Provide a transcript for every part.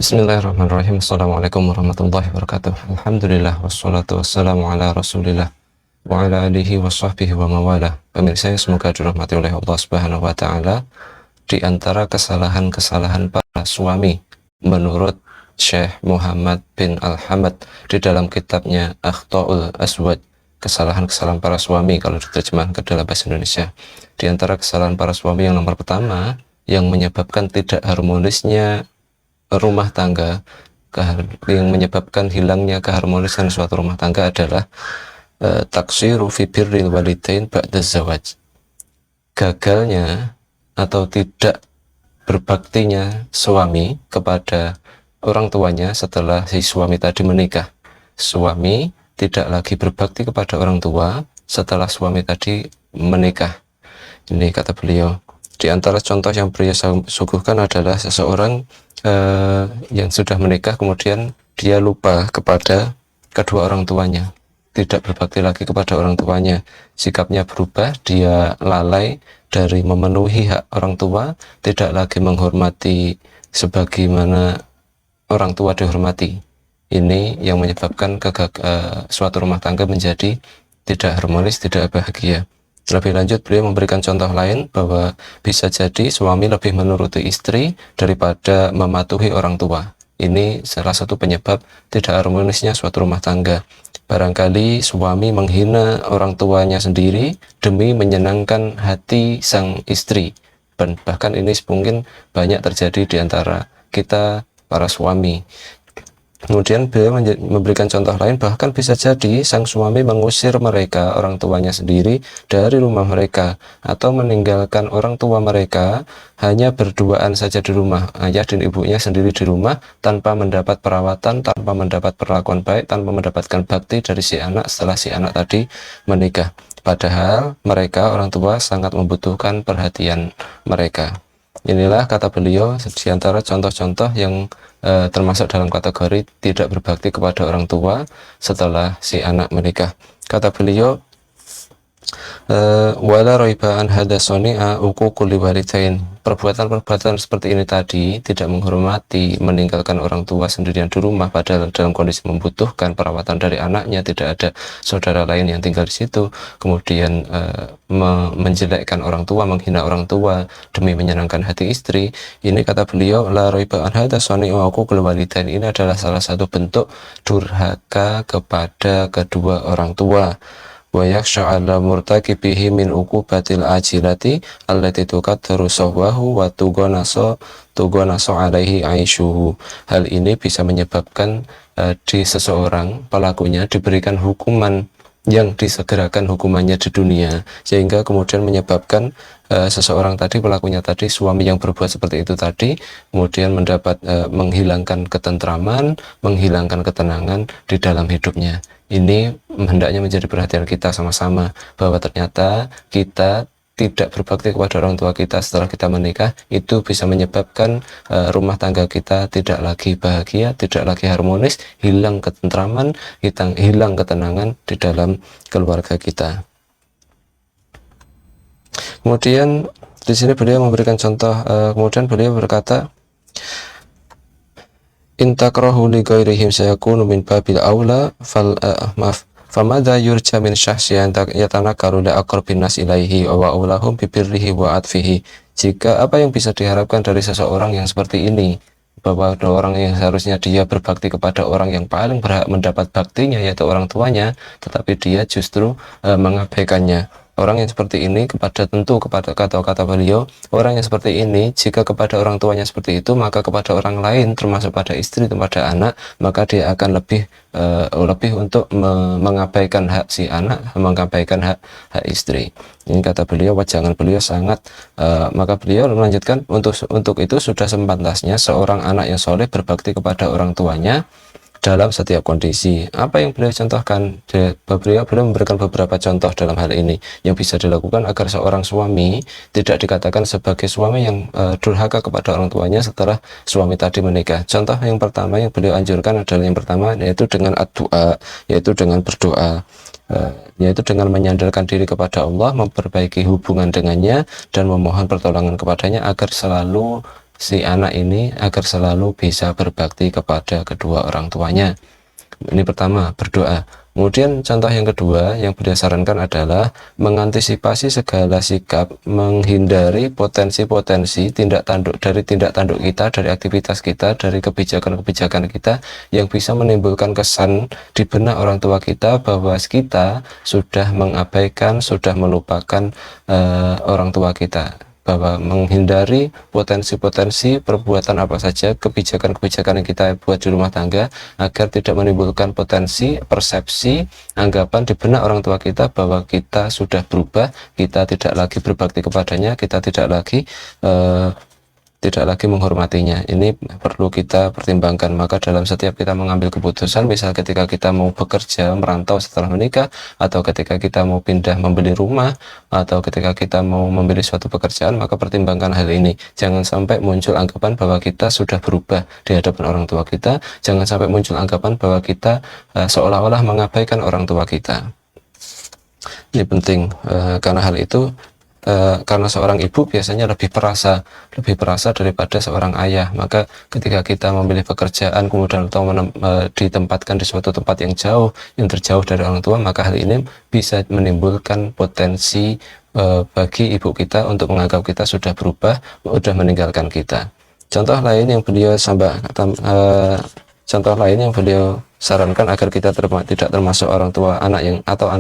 Bismillahirrahmanirrahim. Assalamualaikum warahmatullahi wabarakatuh. Alhamdulillah wassalatu wassalamu ala Rasulillah wa ala alihi wa sahbihi wa mawalah. Pemirsa yang semoga dirahmati oleh Allah Subhanahu wa taala, di antara kesalahan-kesalahan para suami menurut Syekh Muhammad bin Al-Hamad di dalam kitabnya Akhta'ul Azwaj, kesalahan-kesalahan para suami kalau diterjemahkan ke dalam bahasa Indonesia. Di antara kesalahan para suami yang nomor pertama yang menyebabkan tidak harmonisnya rumah tangga, yang menyebabkan hilangnya keharmonisan suatu rumah tangga adalah taksiru fi birril walidain ba'da zawaj. Gagalnya atau tidak berbaktinya suami kepada orang tuanya setelah si suami tadi menikah. Suami tidak lagi berbakti kepada orang tua setelah suami tadi menikah. Ini kata beliau. Di antara contoh yang beliau suguhkan adalah seseorang yang sudah menikah kemudian dia lupa kepada kedua orang tuanya, tidak berbakti lagi kepada orang tuanya, sikapnya berubah, dia lalai dari memenuhi hak orang tua, tidak lagi menghormati sebagaimana orang tua dihormati. Ini yang menyebabkan suatu rumah tangga menjadi tidak harmonis, tidak bahagia. Lebih lanjut, beliau memberikan contoh lain bahwa bisa jadi suami lebih menuruti istri daripada mematuhi orang tua. Ini salah satu penyebab tidak harmonisnya suatu rumah tangga. Barangkali suami menghina orang tuanya sendiri demi menyenangkan hati sang istri. Dan bahkan ini mungkin banyak terjadi di antara kita para suami. Kemudian beliau memberikan contoh lain, bahkan bisa jadi sang suami mengusir mereka, orang tuanya sendiri, dari rumah mereka, atau meninggalkan orang tua mereka hanya berduaan saja di rumah, ayah dan ibunya sendiri di rumah, tanpa mendapat perawatan, tanpa mendapat perlakuan baik, tanpa mendapatkan bakti dari si anak setelah si anak tadi menikah. Padahal mereka, orang tua, sangat membutuhkan perhatian mereka. Inilah kata beliau di antara contoh-contoh yang termasuk dalam kategori tidak berbakti kepada orang tua setelah si anak menikah. Kata beliau, wala raiba an hadza sani'a uququl liwalidain. Perbuatan-perbuatan seperti ini tadi, tidak menghormati, meninggalkan orang tua sendirian di rumah padahal dalam kondisi membutuhkan perawatan dari anaknya, tidak ada saudara lain yang tinggal di situ, kemudian menjelekkan orang tua, menghina orang tua demi menyenangkan hati istri. Ini kata beliau, la raiba an hadza sani'a uququl walidain. Ini adalah salah satu bentuk durhaka kepada kedua orang tua. Wa yakhsha 'ala murtakibihi min uqubatil ajilati allati tuqaddaru sawwahu wa tughanasu 'alaihi 'aishuhu. Hal ini bisa menyebabkan di seseorang pelakunya diberikan hukuman yang disegerakan hukumannya di dunia, sehingga kemudian menyebabkan seseorang tadi, pelakunya tadi, suami yang berbuat seperti itu tadi, kemudian mendapat menghilangkan ketentraman, menghilangkan ketenangan di dalam hidupnya. Ini hendaknya menjadi perhatian kita sama-sama, bahwa ternyata kita tidak berbakti kepada orang tua kita setelah kita menikah, itu bisa menyebabkan rumah tangga kita tidak lagi bahagia, tidak lagi harmonis, hilang ketentraman, hilang ketenangan di dalam keluarga kita. Kemudian di sini beliau memberikan contoh, kemudian beliau berkata, intakrahu li ghairihim sayakunu min babil aula famadha yurja min syahsyan yatanakaru la aqrabin nas ilaihi wa aulahum bibirrihi wa atfihi. Jika apa yang bisa diharapkan dari seseorang yang seperti ini, bahwa ada orang yang seharusnya dia berbakti kepada orang yang paling berhak mendapat baktinya, yaitu orang tuanya, tetapi dia justru mengabaikannya. Orang yang seperti ini kepada kata beliau, orang yang seperti ini jika kepada orang tuanya seperti itu, maka kepada orang lain termasuk pada istri, kepada anak, maka dia akan lebih untuk mengabaikan hak si anak, mengabaikan hak istri. Ini kata beliau, wajangan beliau sangat maka beliau melanjutkan, untuk itu sudah sepantasnya seorang anak yang soleh berbakti kepada orang tuanya dalam setiap kondisi. Apa yang beliau contohkan? Beliau memberikan beberapa contoh dalam hal ini yang bisa dilakukan agar seorang suami tidak dikatakan sebagai suami yang durhaka kepada orang tuanya setelah suami tadi menikah. Contoh yang pertama yang beliau anjurkan adalah yang pertama, yaitu dengan ad-du'a, yaitu dengan berdoa, yaitu dengan menyandarkan diri kepada Allah, memperbaiki hubungan dengannya dan memohon pertolongan kepadanya agar selalu si anak ini agar selalu bisa berbakti kepada kedua orang tuanya. Ini pertama, berdoa. Kemudian contoh yang kedua yang beliau sarankan adalah mengantisipasi segala sikap, menghindari potensi-potensi tindak tanduk kita, dari aktivitas kita, dari kebijakan-kebijakan kita yang bisa menimbulkan kesan di benak orang tua kita bahwa kita sudah mengabaikan, sudah melupakan orang tua kita, bahwa menghindari potensi-potensi perbuatan apa saja, kebijakan-kebijakan yang kita buat di rumah tangga agar tidak menimbulkan potensi, persepsi, anggapan di benak orang tua kita bahwa kita sudah berubah, kita tidak lagi berbakti kepadanya, kita tidak lagi menghormatinya. Ini perlu kita pertimbangkan. Maka dalam setiap kita mengambil keputusan, misal ketika kita mau bekerja, merantau setelah menikah, atau ketika kita mau pindah membeli rumah, atau ketika kita mau memilih suatu pekerjaan, maka pertimbangkan hal ini. Jangan sampai muncul anggapan bahwa kita sudah berubah di hadapan orang tua kita. Jangan sampai muncul anggapan bahwa kita seolah-olah mengabaikan orang tua kita. Ini penting, karena hal itu karena seorang ibu biasanya lebih perasa daripada seorang ayah. Maka ketika kita memilih pekerjaan kemudian ditempatkan di suatu tempat yang terjauh dari orang tua, maka hal ini bisa menimbulkan potensi bagi ibu kita untuk menganggap kita sudah berubah, sudah meninggalkan kita. Contoh lain yang beliau sarankan agar kita tidak termasuk orang tua anak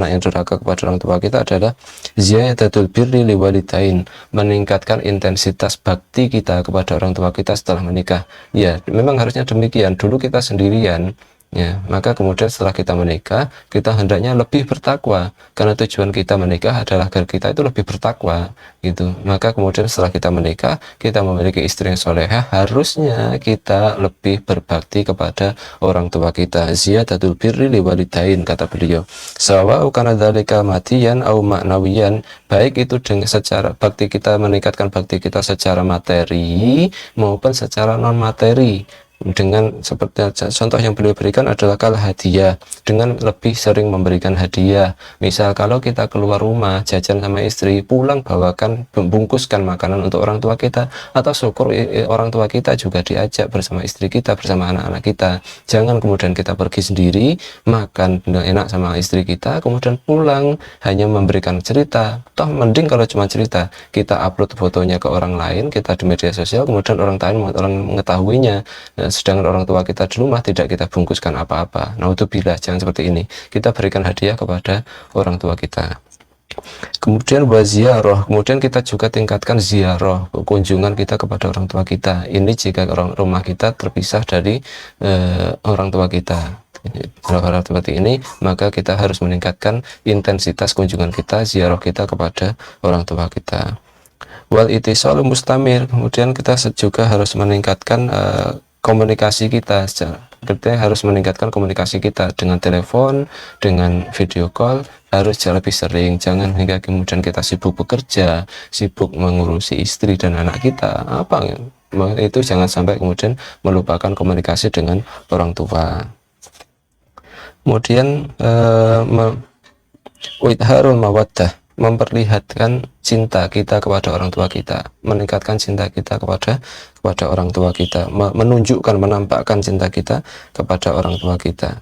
yang durhaka kepada orang tua kita adalah ziyadatul birri liwalidain, meningkatkan intensitas bakti kita kepada orang tua kita setelah menikah. Ya, memang harusnya demikian. Dulu kita sendirian, ya, maka kemudian setelah kita menikah, kita hendaknya lebih bertakwa, karena tujuan kita menikah adalah agar kita itu lebih bertakwa, gitu. Maka kemudian setelah kita menikah, kita memiliki istri yang solehah, harusnya kita lebih berbakti kepada orang tua kita. Ziyadatul birri liwalidain, kata beliau. Sawa'u kana dzalika matiyan au ma'nawiyan, baik itu dengan secara bakti kita, meningkatkan bakti kita secara materi maupun secara non materi. Dengan seperti contoh yang beliau berikan adalah kalau hadiah, dengan lebih sering memberikan hadiah. Misal kalau kita keluar rumah jajan sama istri, pulang bawakan, bungkuskan makanan untuk orang tua kita, atau syukur orang tua kita juga diajak bersama istri kita, bersama anak-anak kita. Jangan kemudian kita pergi sendiri makan enak sama istri kita, kemudian pulang hanya memberikan cerita. Toh mending kalau cuma cerita, kita upload fotonya ke orang lain, kita di media sosial, kemudian orang mengetahuinya. Sedangkan orang tua kita di rumah tidak kita bungkuskan apa-apa. Naudzubillah, jangan seperti ini. Kita berikan hadiah kepada orang tua kita. Kemudian ziarah, kemudian kita juga tingkatkan ziarah, kunjungan kita kepada orang tua kita. Ini jika rumah kita terpisah dari orang tua kita. Hal seperti ini, maka kita harus meningkatkan intensitas kunjungan kita, ziarah kita kepada orang tua kita. Wal ittisalu mustamir, kemudian kita juga harus meningkatkan komunikasi kita. Kita harus meningkatkan komunikasi kita dengan telepon, dengan video call, harus lebih sering. Jangan hingga kemudian kita sibuk bekerja, sibuk mengurusi istri dan anak kita, itu jangan sampai kemudian melupakan komunikasi dengan orang tua. Kemudian idharul mawaddah, memperlihatkan cinta kita kepada orang tua kita, meningkatkan cinta kita kepada orang tua kita, menunjukkan, menampakkan cinta kita kepada orang tua kita.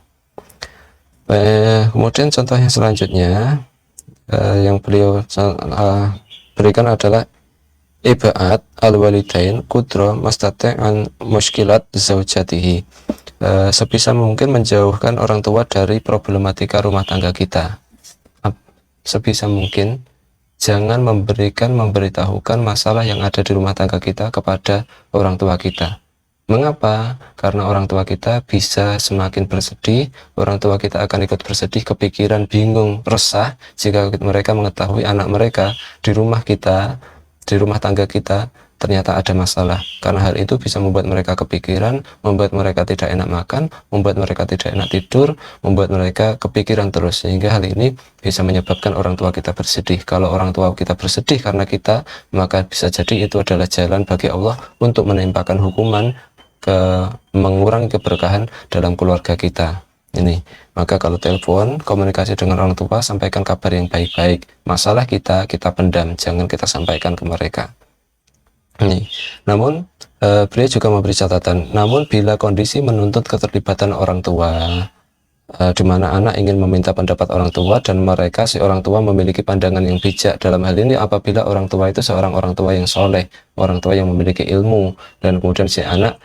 Kemudian contoh yang selanjutnya yang beliau berikan adalah iba'at al-walidain kudro mastati'an muskilat zaujatihi, sebisa mungkin menjauhkan orang tua dari problematika rumah tangga kita. Sebisa mungkin jangan memberitahukan masalah yang ada di rumah tangga kita kepada orang tua kita. Mengapa? Karena orang tua kita bisa semakin bersedih, orang tua kita akan ikut bersedih, kepikiran, bingung, resah jika mereka mengetahui anak mereka di rumah kita, di rumah tangga kita ternyata ada masalah. Karena hal itu bisa membuat mereka kepikiran, membuat mereka tidak enak makan, membuat mereka tidak enak tidur, membuat mereka kepikiran terus, sehingga hal ini bisa menyebabkan orang tua kita bersedih. Kalau orang tua kita bersedih karena kita, maka bisa jadi itu adalah jalan bagi Allah untuk menimpakan hukuman, mengurangi keberkahan dalam keluarga kita. Ini, maka kalau telepon, komunikasi dengan orang tua, sampaikan kabar yang baik-baik. Masalah kita pendam, jangan kita sampaikan ke mereka. Ini. Namun Beliau juga memberi catatan, namun bila kondisi menuntut keterlibatan orang tua, di mana anak ingin meminta pendapat orang tua dan mereka si orang tua memiliki pandangan yang bijak. Dalam hal ini apabila orang tua itu seorang orang tua yang soleh, orang tua yang memiliki ilmu, dan kemudian si anak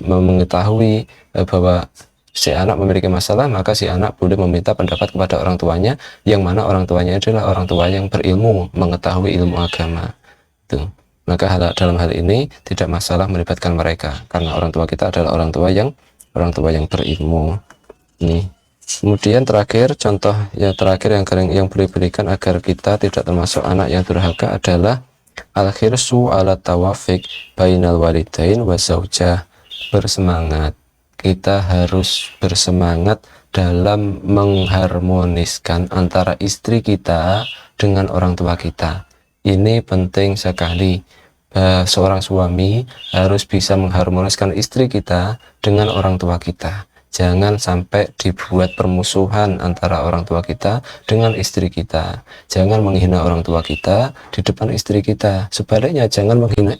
mengetahui bahwa si anak memiliki masalah, maka si anak boleh meminta pendapat kepada orang tuanya, yang mana orang tuanya adalah orang tua yang berilmu, mengetahui ilmu agama. Tuh. Maka dalam hal ini tidak masalah melibatkan mereka, karena orang tua kita adalah orang tua yang berilmu. Ini kemudian terakhir, contoh yang terakhir yang boleh berikan agar kita tidak termasuk anak yang durhaka adalah al-khirsu ala tawafik bainal walidain wa zaujah. Bersemangat, kita harus bersemangat dalam mengharmoniskan antara istri kita dengan orang tua kita. Ini penting sekali. Seorang suami harus bisa mengharmoniskan istri kita dengan orang tua kita. Jangan sampai dibuat permusuhan antara orang tua kita dengan istri kita. Jangan menghina orang tua kita di depan istri kita. Sebaliknya, jangan menghina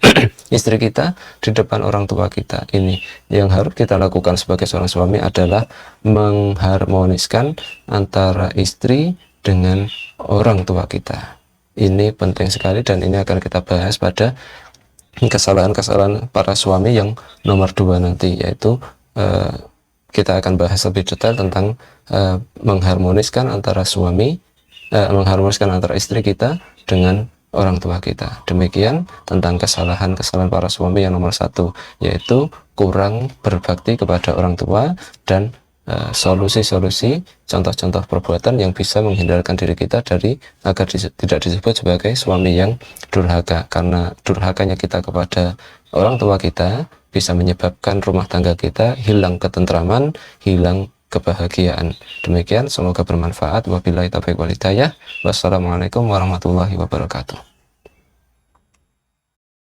istri kita di depan orang tua kita. Ini yang harus kita lakukan sebagai seorang suami adalah mengharmoniskan antara istri dengan orang tua kita. Ini penting sekali dan ini akan kita bahas pada kesalahan-kesalahan para suami yang nomor 2 nanti, yaitu kita akan bahas lebih detail tentang mengharmoniskan antara mengharmoniskan antara istri kita dengan orang tua kita. Demikian tentang kesalahan-kesalahan para suami yang nomor 1, yaitu kurang berbakti kepada orang tua, dan solusi-solusi, contoh-contoh perbuatan yang bisa menghindarkan diri kita dari agar tidak disebut sebagai suami yang durhaka. Karena durhakanya kita kepada orang tua kita bisa menyebabkan rumah tangga kita hilang ketentraman, hilang kebahagiaan. Demikian, semoga bermanfaat. Wabillahi taufiq wal hidayah. Wassalamualaikum warahmatullahi wabarakatuh.